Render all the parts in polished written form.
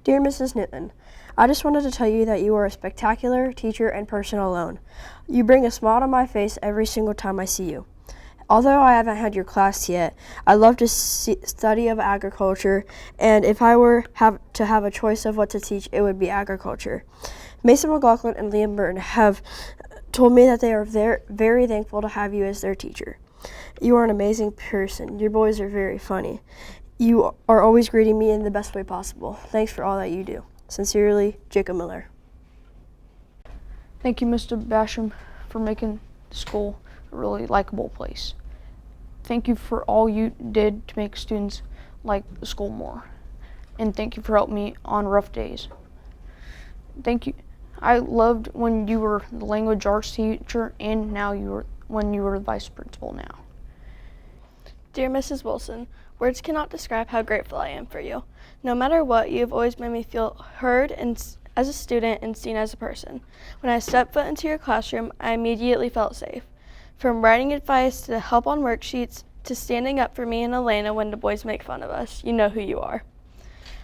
Dear Mrs. Newton, I just wanted to tell you that you are a spectacular teacher and person alone. You bring a smile to my face every single time I see you. Although I haven't had your class yet, I love to study of agriculture, and if I were to have a choice of what to teach, it would be agriculture. Mason McLaughlin and Liam Burton have told me that they are very thankful to have you as their teacher. You are an amazing person. Your boys are very funny. You are always greeting me in the best way possible. Thanks for all that you do. Sincerely, Jacob Miller. Thank you, Mr. Basham, for making the school a really likable place. Thank you for all you did to make students like the school more. And thank you for helping me on rough days. Thank you. I loved when you were the language arts teacher and when you were the vice principal now. Dear Mrs. Wilson, words cannot describe how grateful I am for you. No matter what, you have always made me feel heard as a student and seen as a person. When I stepped foot into your classroom, I immediately felt safe. From writing advice to help on worksheets to standing up for me and Elena when the boys make fun of us, you know who you are.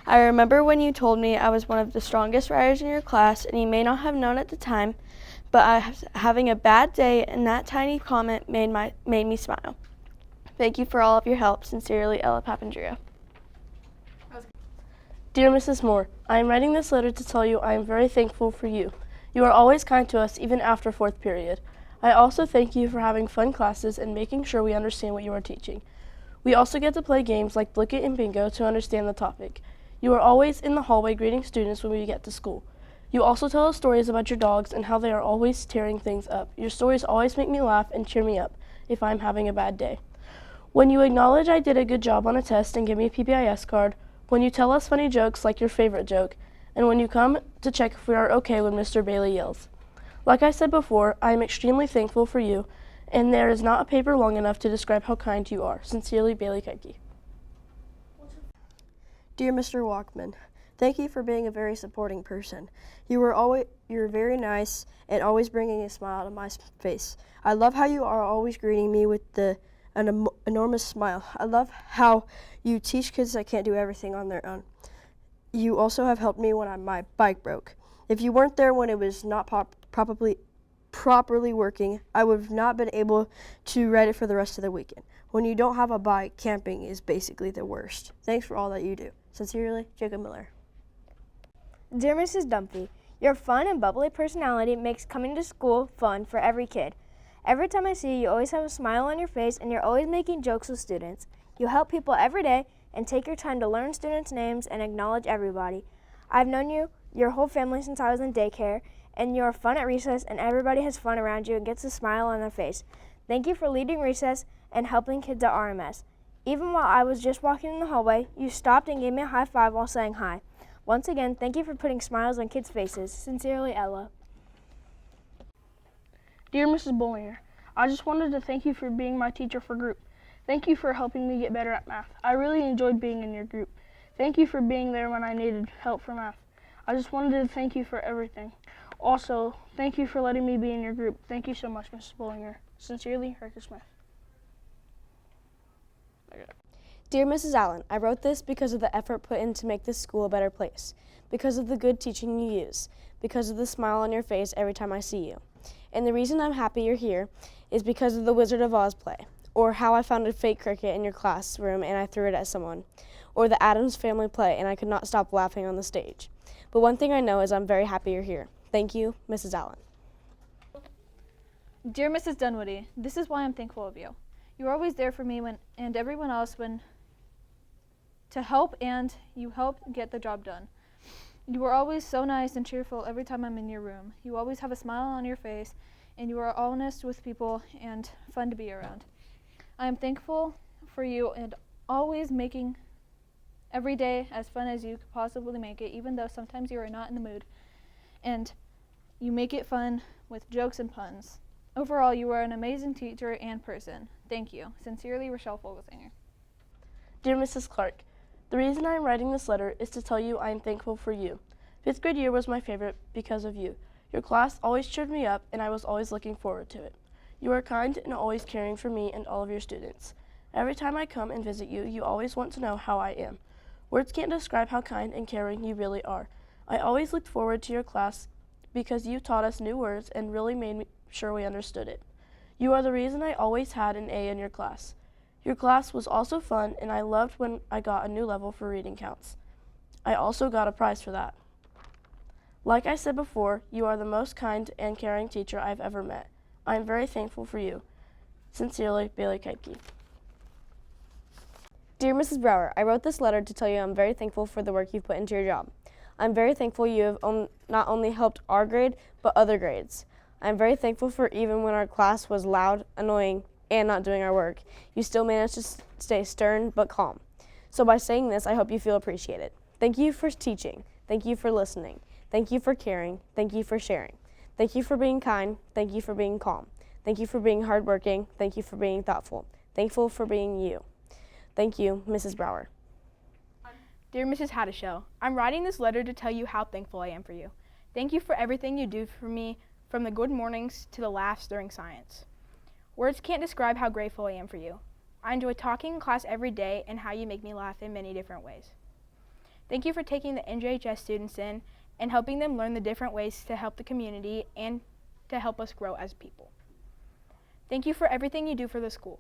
I remember when you told me I was one of the strongest writers in your class, and you may not have known at the time, but I was having a bad day, and that tiny comment made me smile. Thank you for all of your help. Sincerely, Ella Papandrea. Dear Mrs. Moore, I am writing this letter to tell you I am very thankful for you. You are always kind to us, even after fourth period. I also thank you for having fun classes and making sure we understand what you are teaching. We also get to play games like Blick It and Bingo to understand the topic. You are always in the hallway greeting students when we get to school. You also tell us stories about your dogs and how they are always tearing things up. Your stories always make me laugh and cheer me up if I'm having a bad day. When you acknowledge I did a good job on a test and give me a PBIS card, when you tell us funny jokes like your favorite joke, and when you come to check if we are okay when Mr. Bailey yells. Like I said before, I am extremely thankful for you, and there is not a paper long enough to describe how kind you are. Sincerely, Bailey Keitke. Dear Mr. Walkman, thank you for being a very supporting person. You're very nice and always bringing a smile to my face. I love how you are always greeting me with an enormous smile. I love how you teach kids that can't do everything on their own. You also have helped me when my bike broke. If you weren't there when it was not properly working, I would have not been able to ride it for the rest of the weekend. When you don't have a bike, camping is basically the worst. Thanks for all that you do. Sincerely, Jacob Miller. Dear Mrs. Dumpy, your fun and bubbly personality makes coming to school fun for every kid. Every time I see you, you always have a smile on your face and you're always making jokes with students. You help people every day and take your time to learn students' names and acknowledge everybody. I've known your whole family since I was in daycare, and you're fun at recess and everybody has fun around you and gets a smile on their face. Thank you for leading recess and helping kids at RMS. Even while I was just walking in the hallway, you stopped and gave me a high five while saying hi. Once again, thank you for putting smiles on kids' faces. Sincerely, Ella. Dear Mrs. Bollinger, I just wanted to thank you for being my teacher for group. Thank you for helping me get better at math. I really enjoyed being in your group. Thank you for being there when I needed help for math. I just wanted to thank you for everything. Also, thank you for letting me be in your group. Thank you so much, Mrs. Bollinger. Sincerely, Riker Smith. Dear Mrs. Allen, I wrote this because of the effort put in to make this school a better place, because of the good teaching you use, because of the smile on your face every time I see you. And the reason I'm happy you're here is because of the Wizard of Oz play, or how I found a fake cricket in your classroom and I threw it at someone, or the Addams Family play and I could not stop laughing on the stage. But one thing I know is I'm very happy you're here. Thank you, Mrs. Allen. Dear Mrs. Dunwoody, this is why I'm thankful of you. You're always there for me and everyone else to help, and you help get the job done. You are always so nice and cheerful every time I'm in your room. You always have a smile on your face, and you are honest with people and fun to be around. I am thankful for you and always making every day as fun as you could possibly make it, even though sometimes you are not in the mood. And you make it fun with jokes and puns. Overall, you are an amazing teacher and person. Thank you. Sincerely, Rochelle Fogelsinger. Dear Mrs. Clark, the reason I am writing this letter is to tell you I am thankful for you. 5th grade year was my favorite because of you. Your class always cheered me up and I was always looking forward to it. You are kind and always caring for me and all of your students. Every time I come and visit you, you always want to know how I am. Words can't describe how kind and caring you really are. I always looked forward to your class because you taught us new words and really made sure we understood it. You are the reason I always had an A in your class. Your class was also fun, and I loved when I got a new level for reading counts. I also got a prize for that. Like I said before, you are the most kind and caring teacher I've ever met. I am very thankful for you. Sincerely, Bailey Keitke. Dear Mrs. Brower, I wrote this letter to tell you I'm very thankful for the work you've put into your job. I'm very thankful you have not only helped our grade, but other grades. I'm very thankful for even when our class was loud, annoying, and not doing our work, you still managed to stay stern but calm. So by saying this, I hope you feel appreciated. Thank you for teaching. Thank you for listening. Thank you for caring. Thank you for sharing. Thank you for being kind. Thank you for being calm. Thank you for being hardworking. Thank you for being thoughtful. Thankful for being you. Thank you, Mrs. Brower. Dear Mrs. Haddishell, I'm writing this letter to tell you how thankful I am for you. Thank you for everything you do for me, from the good mornings to the laughs during science. Words can't describe how grateful I am for you. I enjoy talking in class every day and how you make me laugh in many different ways. Thank you for taking the NJHS students in and helping them learn the different ways to help the community and to help us grow as people. Thank you for everything you do for the school.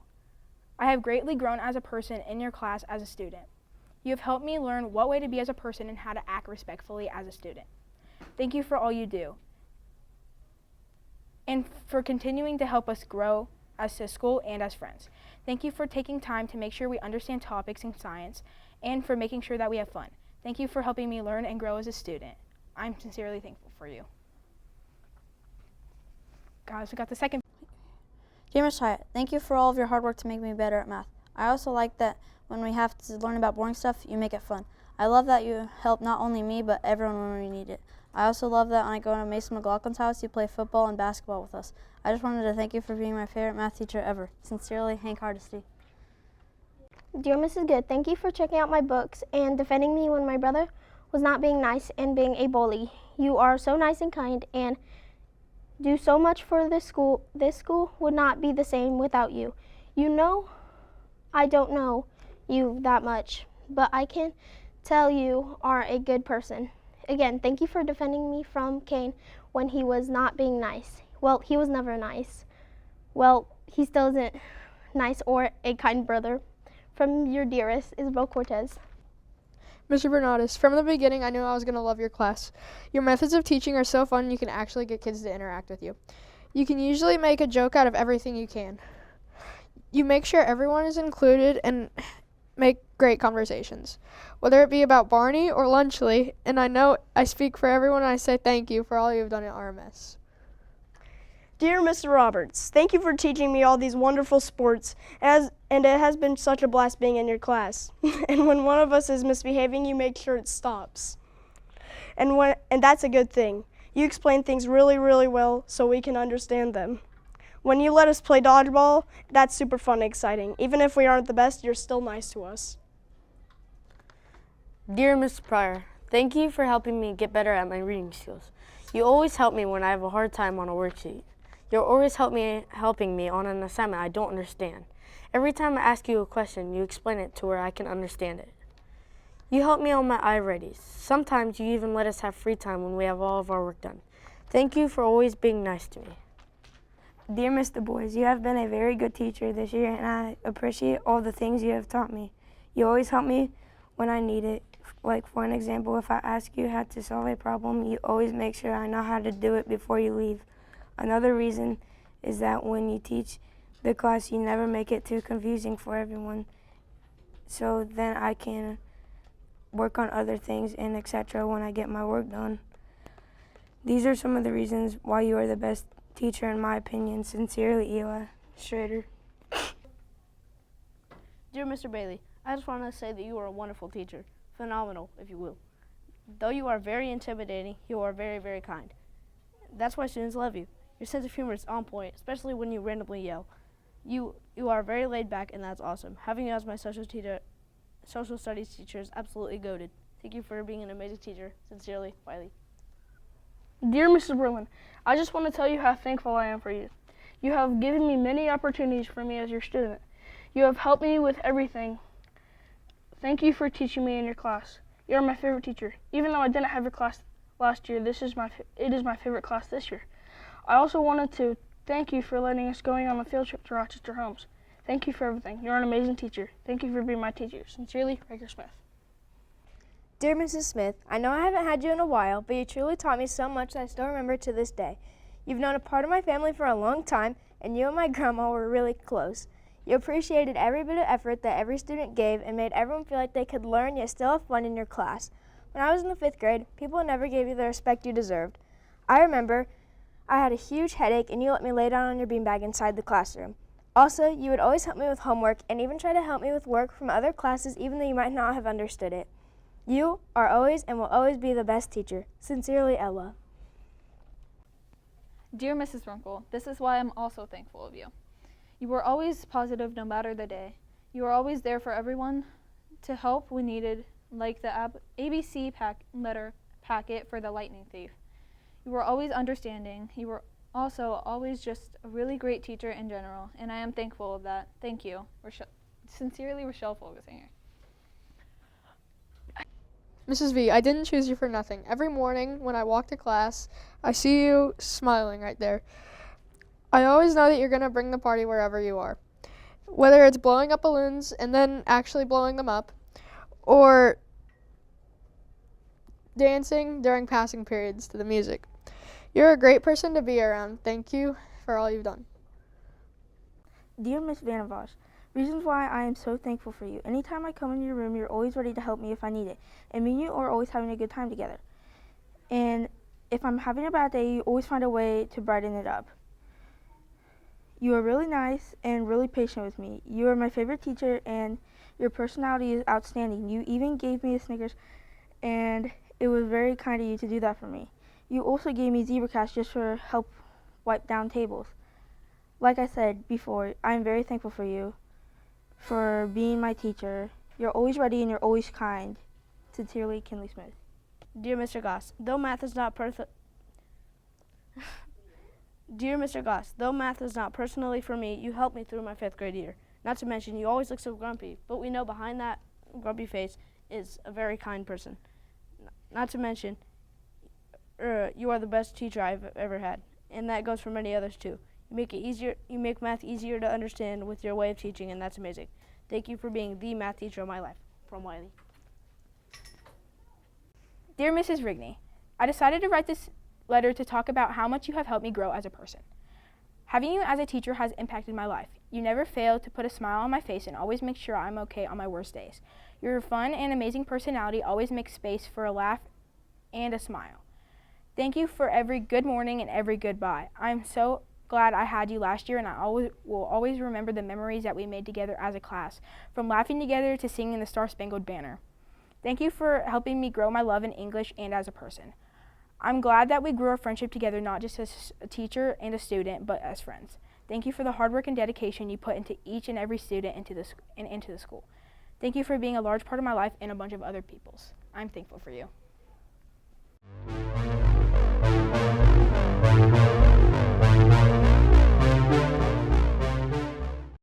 I have greatly grown as a person in your class as a student. You have helped me learn what way to be as a person and how to act respectfully as a student. Thank you for all you do and for continuing to help us grow as a school and as friends. Thank you for taking time to make sure we understand topics in science and for making sure that we have fun. Thank you for helping me learn and grow as a student. I'm sincerely thankful for you. Guys, we got the second. Dear Ms. Hyatt, thank you for all of your hard work to make me better at math. I also like that when we have to learn about boring stuff, you make it fun. I love that you help not only me, but everyone when we need it. I also love that when I go to Mason McLaughlin's house, you play football and basketball with us. I just wanted to thank you for being my favorite math teacher ever. Sincerely, Hank Hardesty. Dear Mrs. Good, thank you for checking out my books and defending me when my brother was not being nice and being a bully. You are so nice and kind and do so much for this school. This school would not be the same without you. You know, I don't know you that much, but I can tell you are a good person. Again, thank you for defending me from Kane when he was not being nice. Well, he was never nice. Well, he still isn't nice or a kind brother. From your dearest, Isabel Cortez. Mr. Bernardis, from the beginning I knew I was going to love your class. Your methods of teaching are so fun you can actually get kids to interact with you. You can usually make a joke out of everything you can. You make sure everyone is included and make great conversations, whether it be about Barney or Lunchley, and I know I speak for everyone when I say thank you for all you've done at RMS. Dear Mr. Roberts, thank you for teaching me all these wonderful sports, and it has been such a blast being in your class. And when one of us is misbehaving, you make sure it stops. And that's a good thing. You explain things really, really well so we can understand them. When you let us play dodgeball, that's super fun and exciting. Even if we aren't the best, you're still nice to us. Dear Mr. Pryor, thank you for helping me get better at my reading skills. You always help me when I have a hard time on a worksheet. You're always helping me on an assignment I don't understand. Every time I ask you a question, you explain it to where I can understand it. You help me on my I-readies. Sometimes you even let us have free time when we have all of our work done. Thank you for always being nice to me. Dear Mr. Boys, you have been a very good teacher this year, and I appreciate all the things you have taught me. You always help me when I need it. Like, for an example, if I ask you how to solve a problem, you always make sure I know how to do it before you leave. Another reason is that when you teach the class, you never make it too confusing for everyone. So then I can work on other things and etc. when I get my work done. These are some of the reasons why you are the best teacher in my opinion. Sincerely, Eli Schrader. Dear Mr. Bailey, I just want to say that you are a wonderful teacher. Phenomenal, if you will. Though you are very intimidating, you are very, very kind. That's why students love you. Your sense of humor is on point, especially when you randomly yell. You are very laid back, and that's awesome. Having you as my social studies teacher is absolutely goated. Thank you for being an amazing teacher. Sincerely, Wiley. Dear Mr. Berlin, I just want to tell you how thankful I am for you. You have given me many opportunities for me as your student. You have helped me with everything thank you for teaching me in your class. You're my favorite teacher. Even though I didn't have your class last year, it is my favorite class this year. I also wanted to thank you for letting us going on a field trip to Rochester Homes. Thank you for everything. You're an amazing teacher. Thank you for being my teacher. Sincerely, Rager Smith. Dear Mrs. Smith, I know I haven't had you in a while, but you truly taught me so much that I still remember to this day. You've known a part of my family for a long time, and you and my grandma were really close. You appreciated every bit of effort that every student gave and made everyone feel like they could learn yet still have fun in your class. When I was in the 5th grade, people never gave you the respect you deserved. I remember I had a huge headache and you let me lay down on your beanbag inside the classroom. Also, you would always help me with homework and even try to help me with work from other classes even though you might not have understood it. You are always and will always be the best teacher. Sincerely, Ella. Dear Mrs. Runkle, this is why I'm also thankful of you. You were always positive no matter the day. You were always there for everyone to help when needed, like the ABC letter packet for the lightning thief. You were always understanding. You were also always just a really great teacher in general, and I am thankful of that. Thank you. Sincerely, Rochelle Folgesinger. Mrs. V, I didn't choose you for nothing. Every morning when I walk to class, I see you smiling right there. I always know that you're going to bring the party wherever you are. Whether it's blowing up balloons and then actually blowing them up, or dancing during passing periods to the music. You're a great person to be around. Thank you for all you've done. Dear Miss Vanavosh, reasons why I am so thankful for you. Anytime I come in your room, you're always ready to help me if I need it. And me and you are always having a good time together. And if I'm having a bad day, you always find a way to brighten it up. You are really nice and really patient with me. You are my favorite teacher and your personality is outstanding. You even gave me a Snickers and it was very kind of you to do that for me. You also gave me zebra cash just for help wipe down tables. Like I said before, I am very thankful for you, for being my teacher. You're always ready and you're always kind. Sincerely, Kinley Smith. Dear Mr. Goss, though math is not personally for me, you helped me through my 5th grade year. Not to mention, you always look so grumpy, but we know behind that grumpy face is a very kind person. Not to mention, you are the best teacher I've ever had, and that goes for many others too. You make math easier to understand with your way of teaching, and that's amazing. Thank you for being the math teacher of my life. From Wiley. Dear Mrs. Rigney, I decided to write this letter to talk about how much you have helped me grow as a person. Having you as a teacher has impacted my life. You never fail to put a smile on my face and always make sure I'm okay on my worst days. Your fun and amazing personality always makes space for a laugh and a smile. Thank you for every good morning and every goodbye. I'm so glad I had you last year, and I will always remember the memories that we made together as a class, from laughing together to singing the Star-Spangled Banner. Thank you for helping me grow my love in English and as a person. I'm glad that we grew our friendship together, not just as a teacher and a student, but as friends. Thank you for the hard work and dedication you put into each and every student into the school. Thank you for being a large part of my life and a bunch of other people's. I'm thankful for you.